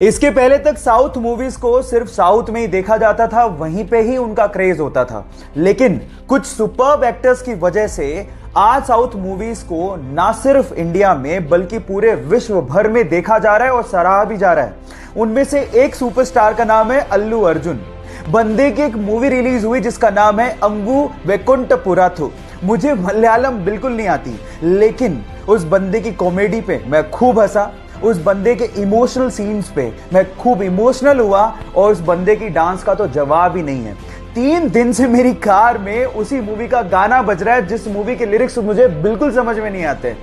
इसके पहले तक साउथ मूवीज को सिर्फ साउथ में ही देखा जाता था, वहीं पे ही उनका क्रेज होता था। लेकिन कुछ सुपर्ब एक्टर्स की वजह से आज साउथ मूवीज को ना सिर्फ इंडिया में बल्कि पूरे विश्व भर में देखा जा रहा है और सराहा भी जा रहा है। उनमें से एक सुपरस्टार का नाम है अल्लू अर्जुन। बंदे की एक मूवी रिलीज हुई जिसका नाम है अंगू वैकुंठपुरथु। मुझे मलयालम बिल्कुल नहीं आती, लेकिन उस बंदे की कॉमेडी पे मैं खूब हंसा, उस बंदे के इमोशनल सीन्स पे मैं खूब इमोशनल हुआ और उस बंदे की डांस का तो जवाब ही नहीं है। 3 दिन से मेरी कार में उसी मूवी का गाना बज रहा है जिस मूवी के लिरिक्स मुझे बिल्कुल समझ में नहीं आते।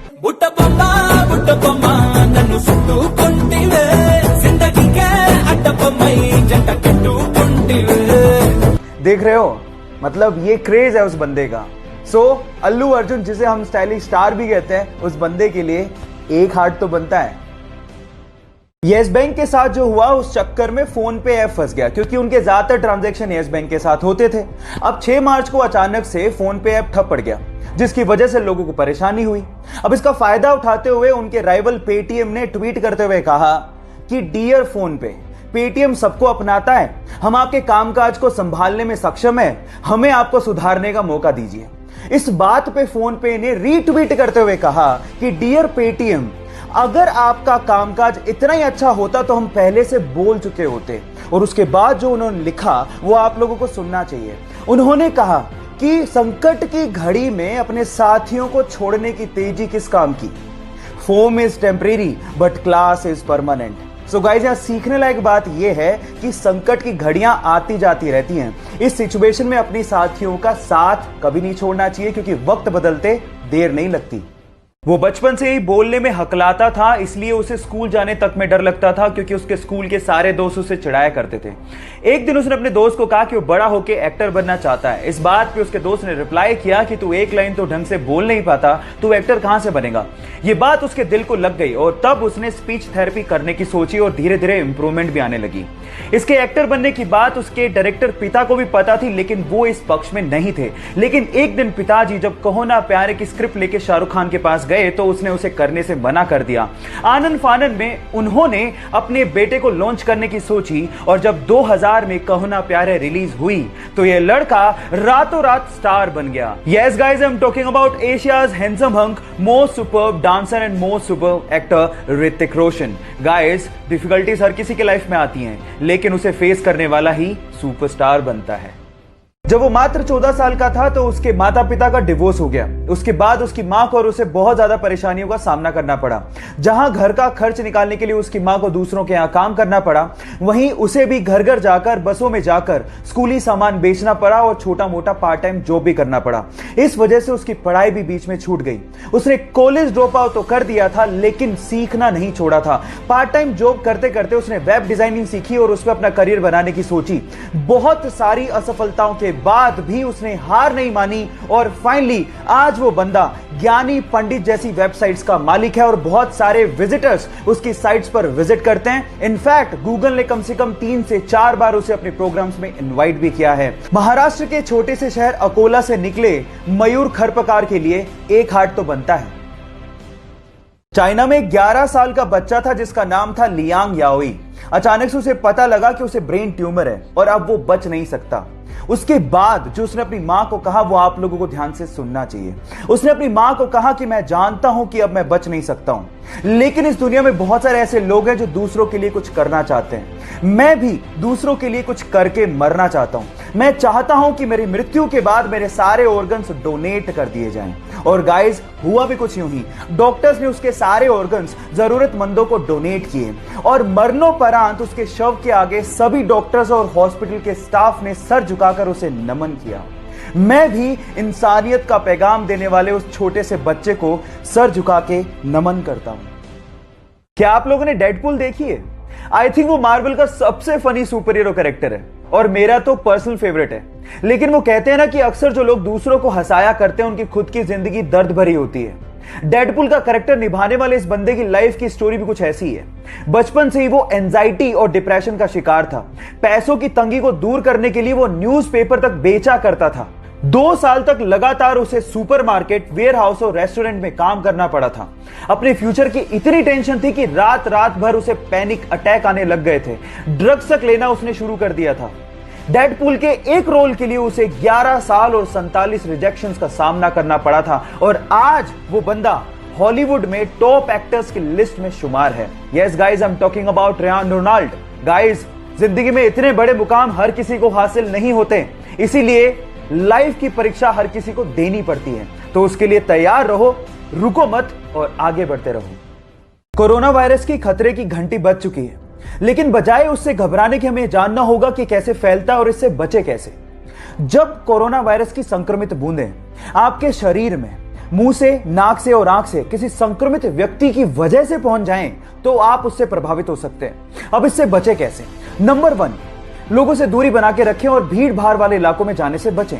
देख रहे हो, मतलब ये क्रेज है उस बंदे का। अल्लू अर्जुन, जिसे हम स्टाइलिश स्टार भी कहते हैं, उस बंदे के लिए एक हार्ट तो बनता है। येस बैंक के साथ जो हुआ उस चक्कर में फोन पे ऐप फंस गया, क्योंकि उनके ज्यादातर ट्रांजैक्शन येस बैंक के साथ होते थे। अब 6 मार्च को अचानक से फोन पे ऐप ठप पड़ गया, जिसकी वजह से लोगों को परेशानी हुई। अब इसका फायदा उठाते हुए उनके राइवल पेटीएम ने ट्वीट करते हुए कहा कि डियर फोन पे, पेटीएम सबको अपनाता है, हम आपके कामकाज को संभालने में सक्षम है, हमें आपको सुधारने का मौका दीजिए। इस बात पे फोन पे ने रीट्वीट करते हुए कहा कि डियर पेटीएम, अगर आपका कामकाज इतना ही अच्छा होता तो हम पहले से बोल चुके होते। और उसके बाद जो उन्होंने लिखा वो आप लोगों को सुनना चाहिए। उन्होंने कहा कि संकट की घड़ी में अपने साथियों को छोड़ने की तेजी किस काम की। Foam is temporary but class is permanent. So guys, यहां सीखने लायक बात यह है कि संकट की घड़ियां आती जाती रहती हैं। इस सिचुएशन में अपनी साथियों का साथ कभी नहीं छोड़ना चाहिए, क्योंकि वक्त बदलते देर नहीं लगती। वो बचपन से ही बोलने में हकलाता था, इसलिए उसे स्कूल जाने तक में डर लगता था, क्योंकि उसके स्कूल के सारे दोस्त उसे चिढ़ाया करते थे। एक दिन उसने अपने दोस्त को कहा कि वो बड़ा होकर एक्टर बनना चाहता है। इस बात पे उसके दोस्त ने रिप्लाई किया कि तू एक लाइन तो ढंग से बोल नहीं पाता, तू एक्टर कहां से बनेगा। ये बात उसके दिल को लग गई और तब उसने स्पीच थेरेपी करने की सोची और धीरे धीरे इंप्रूवमेंट भी आने लगी। इसके एक्टर बनने की बात उसके डायरेक्टर पिता को भी पता थी, लेकिन वो इस पक्ष में नहीं थे। लेकिन एक दिन पिताजी जब कहो ना प्यारे की स्क्रिप्ट लेके शाहरुख खान के पास गए तो उसने उसे करने से मना कर दिया। आनन फानन में उन्होंने अपने बेटे को लॉन्च करने की सोची और जब 2000 में कहो ना प्यारे रिलीज हुई तो यह लड़का रातों रात स्टार बन गया। Yes guys, I am talking about Asia's handsome hunk, most superb dancer and most superb actor Hrithik Roshan. Guys, difficulties हर किसी के लाइफ में आती हैं, लेकिन उसे फेस करने वाला ही सुपरस्टार बनता है। जब वो मात्र 14 साल का था तो उसके माता पिता का डिवोर्स हो गया। उसके बाद उसकी मां को और उसे बहुत ज्यादा परेशानियों का सामना करना पड़ा। जहां घर का खर्च निकालने के लिए उसकी मां को दूसरों के यहां काम करना पड़ा, वहीं उसे भी घर घर जाकर, बसों में जाकर स्कूली सामान बेचना पड़ा और छोटा मोटा पार्ट टाइम जॉब भी करना पड़ा। इस वजह से उसकी पढ़ाई भी बीच में छूट गई। उसने कॉलेज ड्रॉप आउट तो कर दिया था, लेकिन सीखना नहीं छोड़ा था। पार्ट टाइम जॉब करते करते उसने वेब डिजाइनिंग सीखी और उसमें अपना करियर बनाने की सोची। बहुत सारी असफलताओं के बाद भी उसने हार नहीं मानी और फाइनली आज वो बंदा ज्ञानी पंडित जैसी वेबसाइट्स का मालिक है और बहुत सारे विजिटर्स उसकी साइट्स पर विजिट करते हैं। इनफैक्ट गूगल ने कम से कम 3 से 4 बार उसे अपने प्रोग्राम्स में इनवाइट भी किया है। महाराष्ट्र के छोटे से शहर अकोला से निकले मयूर खरपकार के लिए एक हार्ट तो बनता है। चाइना में 11 साल का बच्चा था जिसका नाम था लियांग याओई। अचानक से उसे पता लगा कि उसे ब्रेन ट्यूमर है और अब वो बच नहीं सकता। उसके बाद जो उसने अपनी मां को कहा वो आप लोगों को ध्यान से सुनना चाहिए। उसने अपनी मां को कहा कि मैं जानता हूं कि अब मैं बच नहीं सकता हूं, लेकिन इस दुनिया में बहुत सारे ऐसे लोग हैं जो दूसरों के लिए कुछ करना चाहते हैं। मैं भी दूसरों के लिए कुछ करके मरना चाहता हूं। मैं चाहता हूं कि मेरी मृत्यु के बाद मेरे सारे ऑर्गन्स डोनेट कर दिए जाएं। और गाइस, हुआ भी कुछ यूं ही। डॉक्टर्स ने उसके सारे ऑर्गन्स जरूरतमंदों को डोनेट किए और मरणोपरांत उसके शव के आगे सभी डॉक्टर्स और हॉस्पिटल के स्टाफ ने सर झुकाकर उसे नमन किया। मैं भी इंसानियत का पैगाम देने वाले उस छोटे से बच्चे को सर झुका के नमन करता हूं। क्या आप लोगों ने डेडपूल देखी है? आई थिंक वो मार्वल का सबसे फनी सुपर हीरो कैरेक्टर है और मेरा तो पर्सनल फेवरेट है। लेकिन वो कहते हैं ना कि अक्सर जो लोग दूसरों को हंसाया करते हैं उनकी खुद की जिंदगी दर्द भरी होती है। डेडपूल का कैरेक्टर निभाने वाले इस बंदे की लाइफ की स्टोरी भी कुछ ऐसी है। बचपन से ही वो एंजाइटी और डिप्रेशन का शिकार था। पैसों की तंगी को दूर करने के लिए वो न्यूज़पेपर तक बेचा करता था। 2 साल तक लगातार उसे सुपरमार्केट, वेयरहाउस और रेस्टोरेंट में काम करना पड़ा था। अपने फ्यूचर की इतनी टेंशन थी कि रात रात भर उसे पैनिक अटैक आने लग गए थे। ड्रग्स तक लेना उसने शुरू कर दिया था। डेडपूल के एक रोल के लिए उसे 11 साल और 47 रिजेक्शंस का सामना करना पड़ा था और आज वो बंदा हॉलीवुड में टॉप एक्टर्स की लिस्ट में शुमार है। Yes guys, I am talking about Ryan Ronald. Guys, जिंदगी में इतने बड़े मुकाम हर किसी को हासिल नहीं होते, इसीलिए लाइफ की परीक्षा हर किसी को देनी पड़ती है। तो उसके लिए तैयार रहो, रुको मत और आगे बढ़ते रहो। कोरोना वायरस की खतरे की घंटी बज चुकी है, लेकिन बजाय उससे घबराने के हमें जानना होगा कि कैसे फैलता है और इससे बचे कैसे। जब कोरोना वायरस की संक्रमित बूंदें आपके शरीर में मुंह से, नाक से और आंख से किसी संक्रमित व्यक्ति की वजह से पहुंच जाएं, तो आप उससे प्रभावित हो सकते हैं। अब इससे बचे कैसे? नंबर 1, लोगों से दूरी बना के रखें और भीड़ भाड़ वाले इलाकों में जाने से बचें।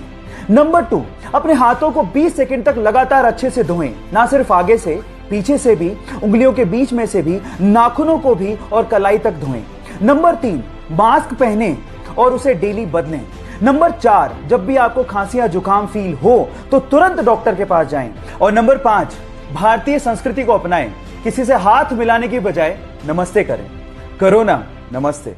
नंबर 2, अपने हाथों को 20 सेकंड तक लगातार अच्छे से धोएं, ना सिर्फ आगे से, पीछे से भी, उंगलियों के बीच में से भी, नाखूनों को भी और कलाई तक धोएं। नंबर 3, मास्क पहनें और उसे डेली बदलें। नंबर 4, जब भी आपको खांसी या जुकाम फील हो तो तुरंत डॉक्टर के पास जाएं। और नंबर 5, भारतीय संस्कृति को अपनाएं। किसी से हाथ मिलाने की बजाय नमस्ते करें। कोरोना नमस्ते।